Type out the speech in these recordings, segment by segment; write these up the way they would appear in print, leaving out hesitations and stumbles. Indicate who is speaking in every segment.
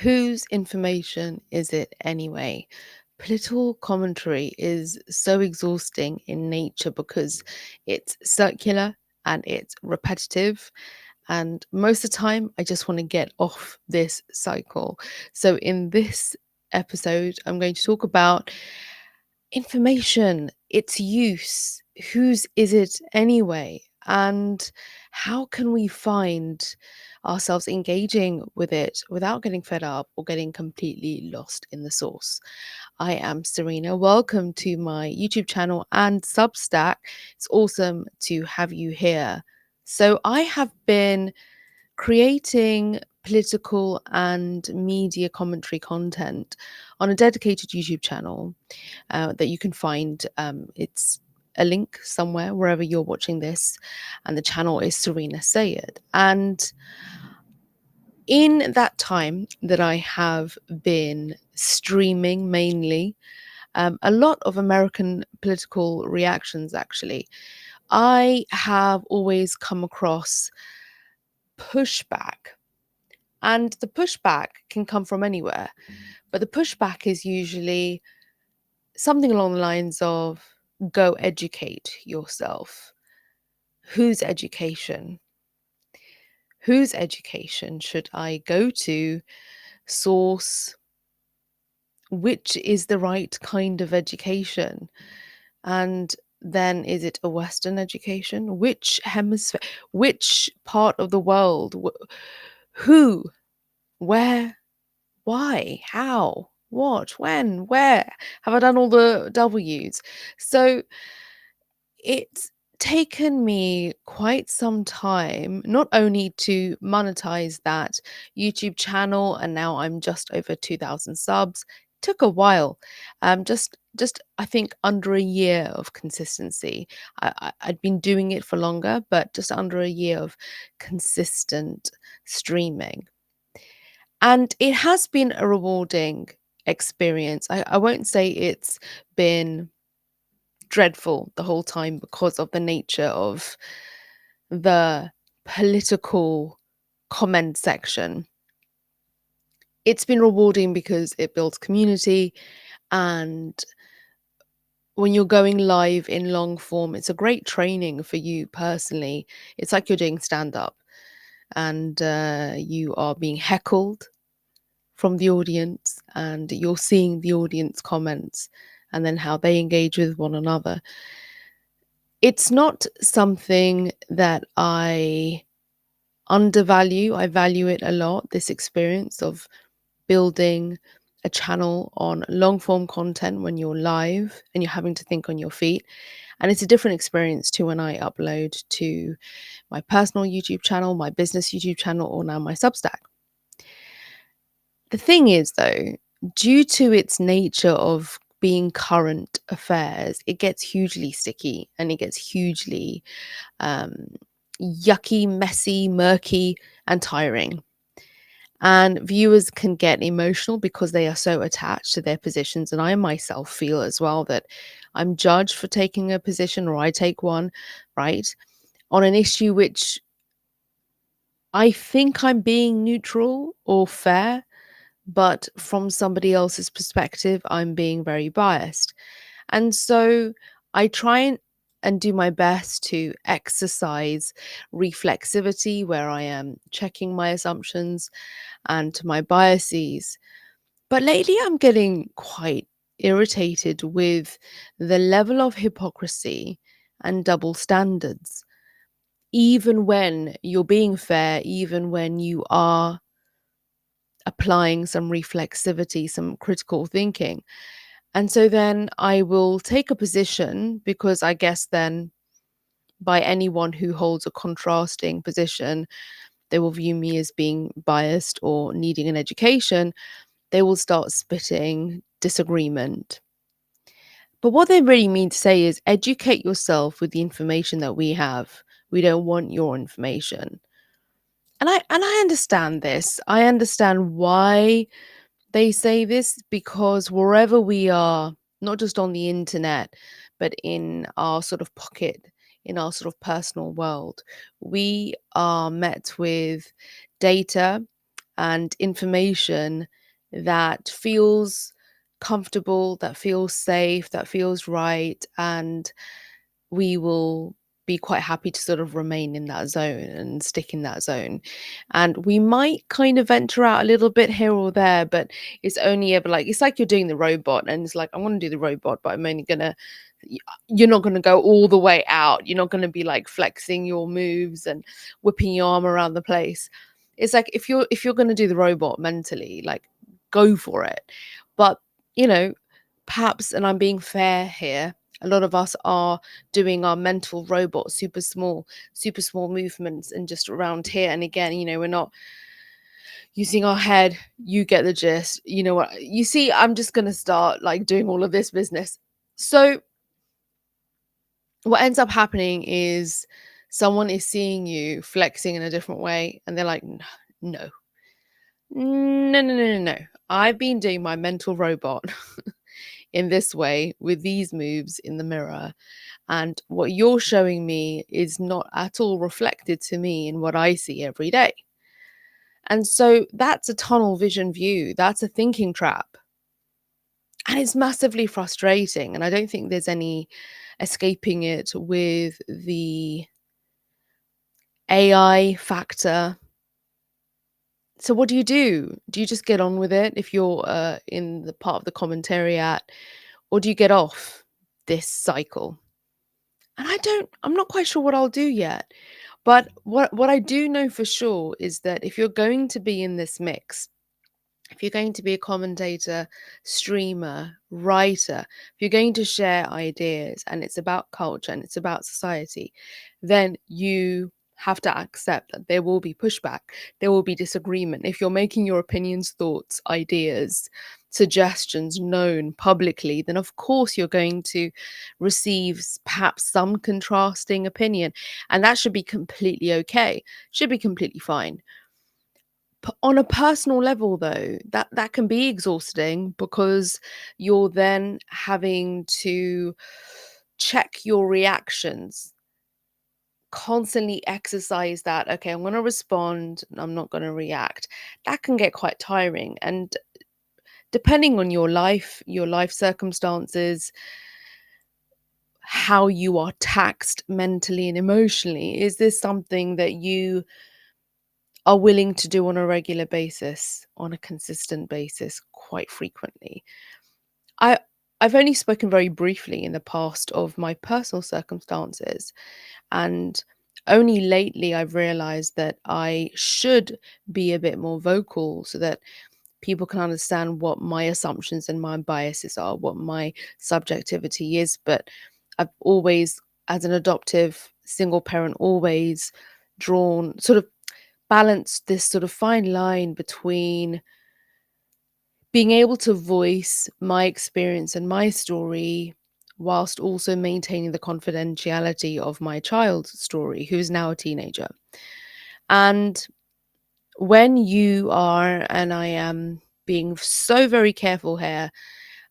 Speaker 1: Whose information is it anyway? Political commentary is so exhausting in nature because it's circular and it's repetitive. And most of the time, I just want to get off this cycle. So, in this episode, I'm going to talk about information, its use, whose is it anyway, and how can we find ourselves engaging with it without getting fed up or getting completely lost in the source. I am Serena. Welcome to my YouTube channel and Substack. It's awesome to have you here. So, I have been creating political and media commentary content on a dedicated YouTube channel that you can find. It's a link somewhere wherever you're watching this, and the channel is Serena Say It. And in that time that I have been streaming mainly, a lot of American political reactions actually, I have always come across pushback. And the pushback can come from anywhere, but the pushback is usually something along the lines of go educate yourself. Whose education? Whose education should I go to? Source? Which is the right kind of education? And then is it a Western education? Which hemisphere? Which part of the world? Who? Where? Why? How? What? When? Where? Have I done all the W's? So it's taken me quite some time not only to monetize that YouTube channel, and now I'm just over 2,000 subs. Took a while, just I think under a year of consistency. I'd been doing it for longer, but just under a year of consistent streaming. And it has been a rewarding experience. I won't say it's been dreadful the whole time because of the nature of the political comment section. It's been rewarding because it builds community, and when you're going live in long form, it's a great training for you personally. It's like you're doing stand up, and you are being heckled from the audience, and you're seeing the audience comments and then how they engage with one another. It's not something that I undervalue. I value it a lot, this experience of building a channel on long form content when you're live and you're having to think on your feet. And it's a different experience to when I upload to my personal YouTube channel, my business YouTube channel, or now my Substack. The thing is, though, due to its nature of being current affairs, it gets hugely sticky and it gets hugely yucky, messy, murky, and tiring. And viewers can get emotional because they are so attached to their positions. And I myself feel as well that I'm judged for taking a position, or I take one, right, on an issue which I think I'm being neutral or fair, but from somebody else's perspective, I'm being very biased. And so I try and do my best to exercise reflexivity where I am checking my assumptions and my biases. But lately, I'm getting quite irritated with the level of hypocrisy and double standards, even when you're being fair, even when you are applying some reflexivity, some critical thinking. And so then I will take a position because I guess then by anyone who holds a contrasting position, they will view me as being biased or needing an education. They will start spitting disagreement. But what they really mean to say is educate yourself with the information that we have. We don't want your information. And I understand this. I understand why they say this, because wherever we are, not just on the internet, but in our sort of pocket, in our sort of personal world, we are met with data and information that feels comfortable, that feels safe, that feels right, and we will be quite happy to sort of remain in that zone and stick in that zone. And we might kind of venture out a little bit here or there, but it's only ever like it's like you're doing the robot, and it's like, I want to do the robot, but I'm only gonna you're not going to go all the way out. You're not going to be like flexing your moves and whipping your arm around the place. It's like if you're going to do the robot mentally, like, go for it. But you know, perhaps, and I'm being fair here, a lot of us are doing our mental robot super small movements and just around here. And again, we're not using our head. You get the gist. You know what? You see, I'm just going to start like doing all of this business. So what ends up happening is someone is seeing you flexing in a different way and they're like, no, no, no, no, no, no. I've been doing my mental robot in this way with these moves in the mirror. And what you're showing me is not at all reflected to me in what I see every day. And so that's a tunnel vision view. That's a thinking trap. And it's massively frustrating. And I don't think there's any escaping it with the AI factor. So what do you do? Do you just get on with it if you're in the part of the commentariat, or do you get off this cycle? And I'm not quite sure what I'll do yet. But what I do know for sure is that if you're going to be in this mix, if you're going to be a commentator, streamer, writer, if you're going to share ideas and it's about culture and it's about society, then you have to accept that there will be pushback, there will be disagreement. If you're making your opinions, thoughts, ideas, suggestions known publicly, then of course you're going to receive perhaps some contrasting opinion. And that should be completely okay, should be completely fine. On a personal level though, that can be exhausting because you're then having to check your reactions, constantly exercise that, okay, I'm going to respond, I'm not going to react. That can get quite tiring. And depending on your life circumstances, how you are taxed mentally and emotionally, is this something that you are willing to do on a regular basis, on a consistent basis, quite frequently? I I've only spoken very briefly in the past of my personal circumstances, and only lately I've realized that I should be a bit more vocal so that people can understand what my assumptions and my biases are, what my subjectivity is. But I've always, as an adoptive single parent, always drawn sort of balanced this sort of fine line between being able to voice my experience and my story whilst also maintaining the confidentiality of my child's story, who's now a teenager. And when you are, and I am being so very careful here,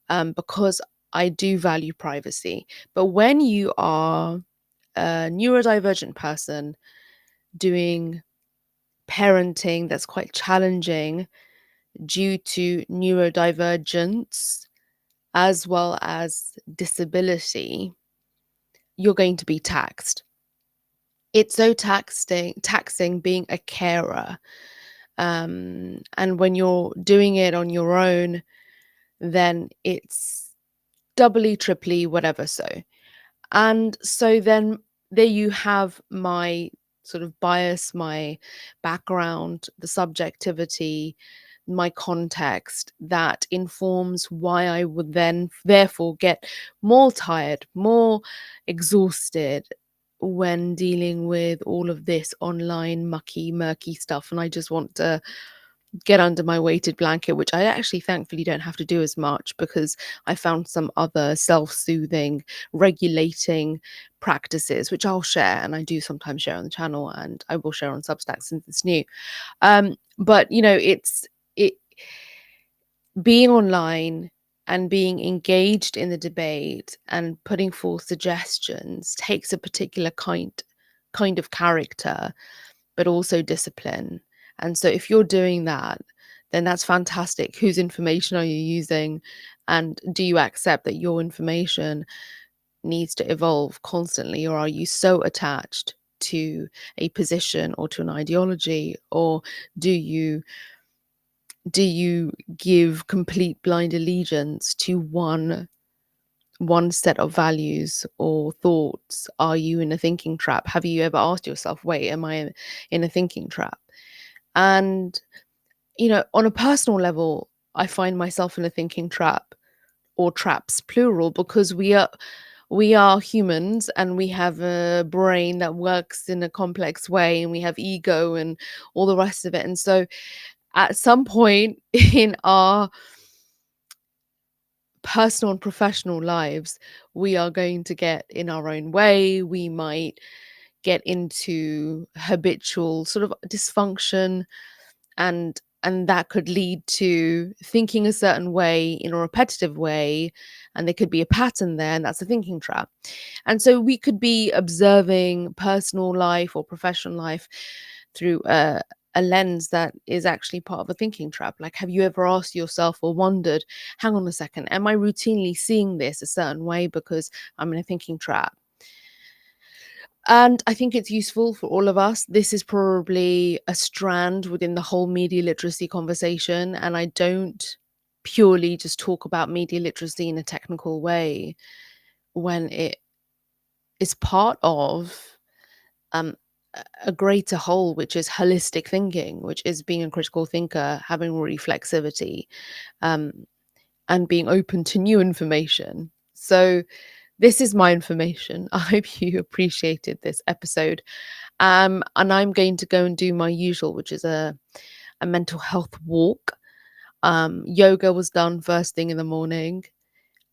Speaker 1: because I do value privacy, but when you are a neurodivergent person doing parenting that's quite challenging due to neurodivergence as well as disability, you're going to be taxed. It's so taxing being a carer. And when you're doing it on your own, then it's doubly, triply, whatever. And so then there you have my sort of bias, my background, the subjectivity, my context that informs why I would then therefore get more tired, more exhausted when dealing with all of this online mucky, murky stuff. And I just want to get under my weighted blanket, which I actually thankfully don't have to do as much because I found some other self-soothing, regulating practices, which I'll share. And I do sometimes share on the channel, and I will share on Substack since it's new. But it being online and being engaged in the debate and putting forth suggestions takes a particular kind of character, but also discipline. And so if you're doing that, then that's fantastic. Whose information are you using? And do you accept that your information needs to evolve constantly, or are you so attached to a position or to an ideology, or do you give complete blind allegiance to one set of values or thoughts? Are you in a thinking trap? Have you ever asked yourself, wait, am I in a thinking trap? And on a personal level, I find myself in a thinking trap, or traps plural, because we are humans and we have a brain that works in a complex way, and we have ego and all the rest of it. And so at some point in our personal and professional lives, we are going to get in our own way. We might get into habitual sort of dysfunction, and that could lead to thinking a certain way in a repetitive way, and there could be a pattern there, and that's a thinking trap. And so we could be observing personal life or professional life through a lens that is actually part of a thinking trap. Like, have you ever asked yourself or wondered, hang on a second, am I routinely seeing this a certain way because I'm in a thinking trap? And I think it's useful for all of us. This is probably a strand within the whole media literacy conversation. And I don't purely just talk about media literacy in a technical way, when it is part of um, a greater whole, which is holistic thinking, which is being a critical thinker, having reflexivity, um, and being open to new information. So, this is my information. I hope you appreciated this episode. And I'm going to go and do my usual, which is a mental health walk. Yoga was done first thing in the morning,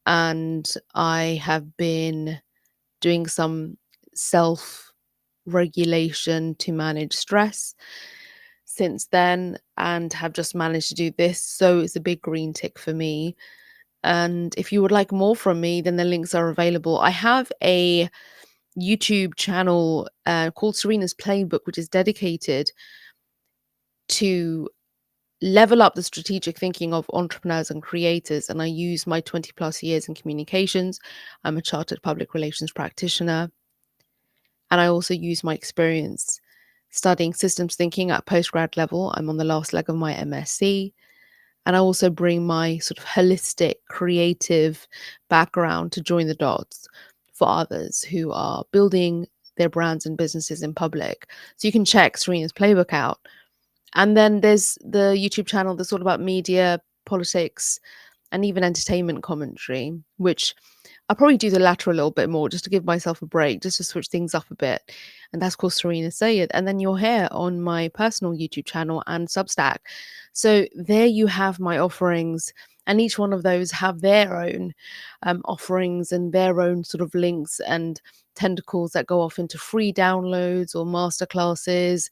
Speaker 1: and I have been doing some self regulation to manage stress since then, and have just managed to do this. So it's a big green tick for me. And if you would like more from me, then the links are available. I have a YouTube channel called Serena's Playbook, which is dedicated to level up the strategic thinking of entrepreneurs and creators. And I use my 20 plus years in communications. I'm a chartered public relations practitioner. And I also use my experience studying systems thinking at postgrad level. I'm on the last leg of my MSc. And I also bring my sort of holistic, creative background to join the dots for others who are building their brands and businesses in public. So you can check Serena's Playbook out. And then there's the YouTube channel that's all about media, politics, and even entertainment commentary, which I'll probably do the latter a little bit more just to give myself a break, just to switch things up a bit. And that's called Serena Say It. And then you're here on my personal YouTube channel and Substack. So there you have my offerings. And each one of those have their own offerings and their own sort of links and tentacles that go off into free downloads or masterclasses.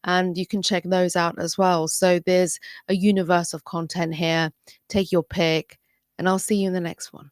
Speaker 1: And you can check those out as well. So there's a universe of content here. Take your pick, and I'll see you in the next one.